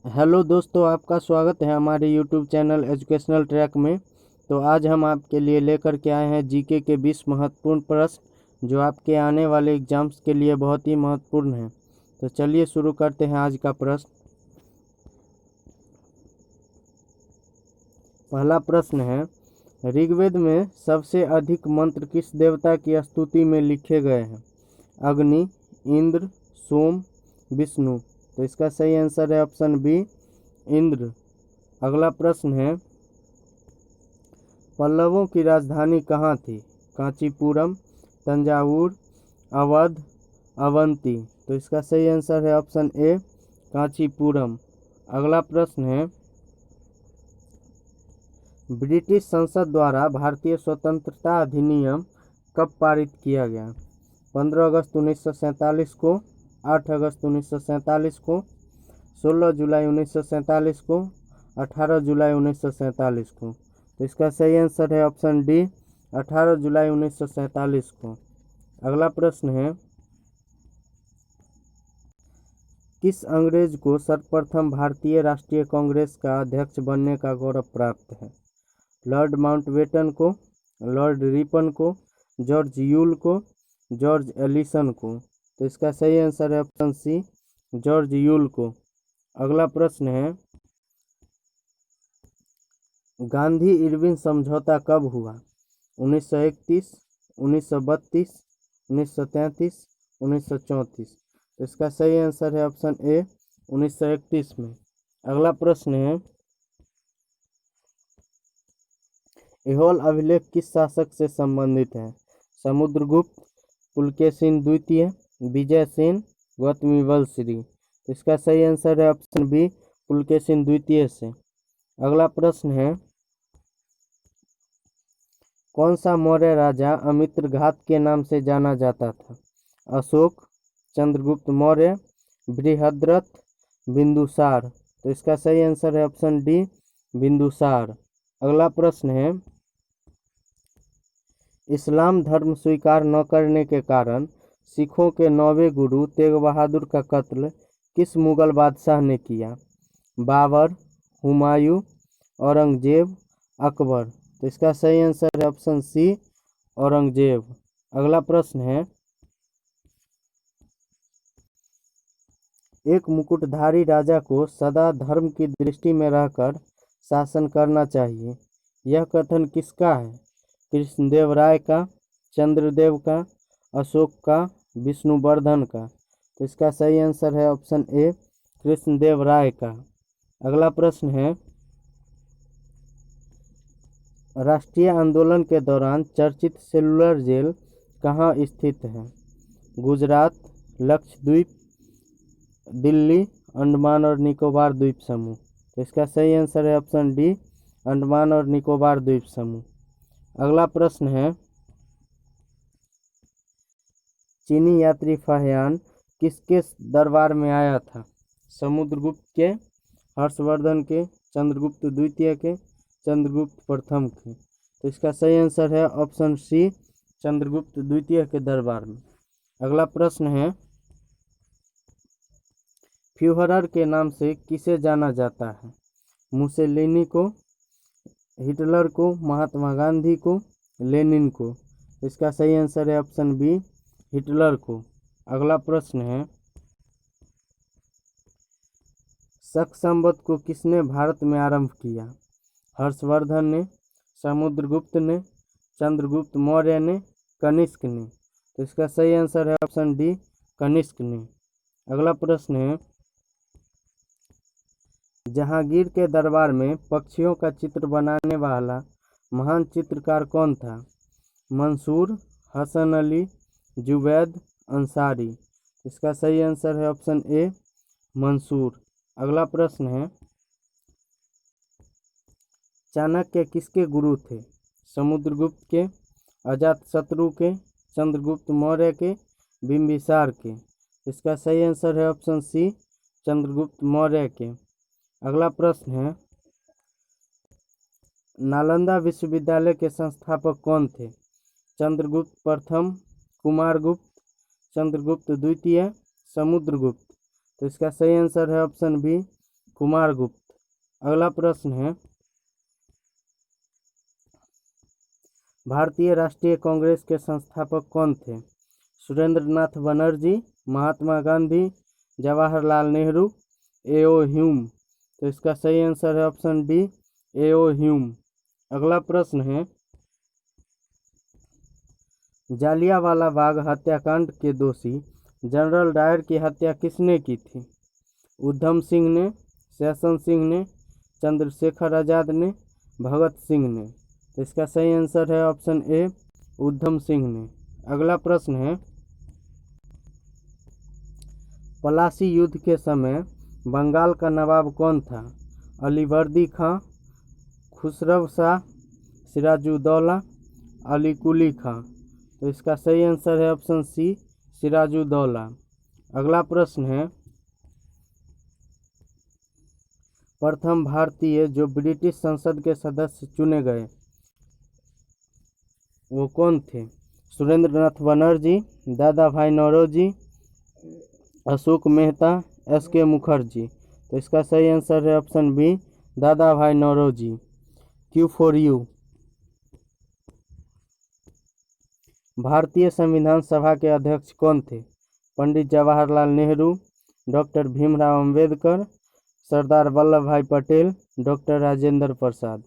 Hello दोस्तों, आपका स्वागत है हमारे यूट्यूब चैनल एजुकेशनल ट्रैक में। तो आज हम आपके लिए लेकर के आए हैं जीके के 20 महत्वपूर्ण प्रश्न जो आपके आने वाले एग्जाम्स के लिए बहुत ही महत्वपूर्ण हैं। तो चलिए शुरू करते हैं आज का प्रश्न। पहला प्रश्न है, ऋग्वेद में सबसे अधिक मंत्र किस देवता की स्तुति में लिखे गए हैं? अग्नि, इंद्र, सोम, विष्णु। तो इसका सही आंसर है ऑप्शन बी, इंद्र। अगला प्रश्न है, पल्लवों की राजधानी कहाँ थी? कांचीपुरम, तंजावुर, अवध, अवंती। तो इसका सही आंसर है ऑप्शन ए, कांचीपुरम। अगला प्रश्न है, ब्रिटिश संसद द्वारा भारतीय स्वतंत्रता अधिनियम कब पारित किया गया? 15 अगस्त 1947 को, 8 अगस्त 1947 को, 16 जुलाई 1947 को, 18 जुलाई 1947 को। तो इसका सही आंसर है ऑप्शन डी, 18 जुलाई 1947 को। अगला प्रश्न है, किस अंग्रेज को सर्वप्रथम भारतीय राष्ट्रीय कांग्रेस का अध्यक्ष बनने का गौरव प्राप्त है? लॉर्ड माउंटबेटन को, लॉर्ड रिपन को, जॉर्ज यूल को, जॉर्ज एलिसन को। तो इसका सही आंसर है ऑप्शन सी, जॉर्ज यूल को। अगला प्रश्न है, गांधी इरविन समझौता कब हुआ? 1931, 1932, 1933, 1934। तो इसका सही आंसर है ऑप्शन ए, 1931 में। अगला प्रश्न है, ऐहोल अभिलेख किस शासक से संबंधित है? समुद्रगुप्त, पुलकेशिन द्वितीय, विजयसेन, गौतमी बलश्री। तो इसका सही आंसर है ऑप्शन बी, पुलकेशिन द्वितीय से। अगला प्रश्न है, कौन सा मौर्य राजा अमित्रघात के नाम से जाना जाता था? अशोक, चंद्रगुप्त मौर्य, बृहद्रथ, बिंदुसार। तो इसका सही आंसर है ऑप्शन डी, बिंदुसार। अगला प्रश्न है, इस्लाम धर्म स्वीकार न करने के कारण सिखों के 9वें गुरु तेग बहादुर का कत्ल किस मुगल बादशाह ने किया? बाबर, हुमायूं, औरंगजेब, अकबर। तो इसका सही आंसर है ऑप्शन सी, औरंगजेब। अगला प्रश्न है, एक मुकुटधारी राजा को सदा धर्म की दृष्टि में रहकर शासन करना चाहिए, यह कथन किसका है? कृष्णदेव राय का, चंद्रदेव का, अशोक का, विष्णुवर्धन का। तो इसका सही आंसर है ऑप्शन ए, कृष्णदेव राय का। अगला प्रश्न है, राष्ट्रीय आंदोलन के दौरान चर्चित सेलुलर जेल कहाँ स्थित है? गुजरात, लक्षद्वीप, दिल्ली, अंडमान और निकोबार द्वीप समूह। तो इसका सही आंसर है ऑप्शन डी, अंडमान और निकोबार द्वीप समूह। अगला प्रश्न है, चीनी यात्री फाहियान किसके दरबार में आया था? समुद्रगुप्त के, हर्षवर्धन के, चंद्रगुप्त द्वितीय के, चंद्रगुप्त प्रथम के। तो इसका सही आंसर है ऑप्शन सी, चंद्रगुप्त द्वितीय के दरबार में। अगला प्रश्न है, फ्यूहरर के नाम से किसे जाना जाता है? मुसेलिनी को, हिटलर को, महात्मा गांधी को, लेनिन को। इसका सही आंसर है ऑप्शन बी, हिटलर को। अगला प्रश्न है, शक संवत को किसने भारत में आरंभ किया? हर्षवर्धन ने, समुद्रगुप्त ने, चंद्रगुप्त मौर्य ने, कनिष्क ने। तो इसका सही आंसर है ऑप्शन डी, कनिष्क ने। अगला प्रश्न है, जहांगीर के दरबार में पक्षियों का चित्र बनाने वाला महान चित्रकार कौन था? मंसूर, हसन अली, जुवैद, अंसारी। इसका सही आंसर है ऑप्शन ए, मंसूर। अगला प्रश्न है, चाणक्य किसके गुरु थे? समुद्रगुप्त के, अजातशत्रु के, चंद्रगुप्त मौर्य के, बिंबिसार के। इसका सही आंसर है ऑप्शन सी, चंद्रगुप्त मौर्य के। अगला प्रश्न है, नालंदा विश्वविद्यालय के संस्थापक कौन थे? चंद्रगुप्त प्रथम, कुमारगुप्त, चंद्रगुप्त द्वितीय, समुद्रगुप्त। तो इसका सही आंसर है ऑप्शन बी, कुमारगुप्त। अगला प्रश्न है, भारतीय राष्ट्रीय कांग्रेस के संस्थापक कौन थे? सुरेंद्रनाथ बनर्जी, महात्मा गांधी, जवाहरलाल नेहरू, एओ ह्यूम। तो इसका सही आंसर है ऑप्शन डी, एओ ह्यूम। अगला प्रश्न है, जालियांवाला बाग हत्याकांड के दोषी जनरल डायर की हत्या किसने की थी? उधम सिंह ने, सेशन सिंह ने, चंद्रशेखर आजाद ने, भगत सिंह ने। तो इसका सही आंसर है ऑप्शन ए, उधम सिंह ने। अगला प्रश्न है, पलासी युद्ध के समय बंगाल का नवाब कौन था? अलीवर्दी खां, खुसरव शाह, सिराजुद्दौला, अली कुली खां। तो इसका सही आंसर है ऑप्शन सी, सिराजुद्दौला। अगला प्रश्न है, प्रथम भारतीय जो ब्रिटिश संसद के सदस्य चुने गए वो कौन थे? सुरेंद्रनाथ बनर्जी, दादा भाई नौरोजी, अशोक मेहता, एस.के. मुखर्जी। तो इसका सही आंसर है ऑप्शन बी, दादा भाई नौरोजी। Q for you. भारतीय संविधान सभा के अध्यक्ष कौन थे? पंडित जवाहरलाल नेहरू, डॉक्टर भीमराव अंबेडकर, सरदार वल्लभ भाई पटेल, डॉक्टर राजेंद्र प्रसाद।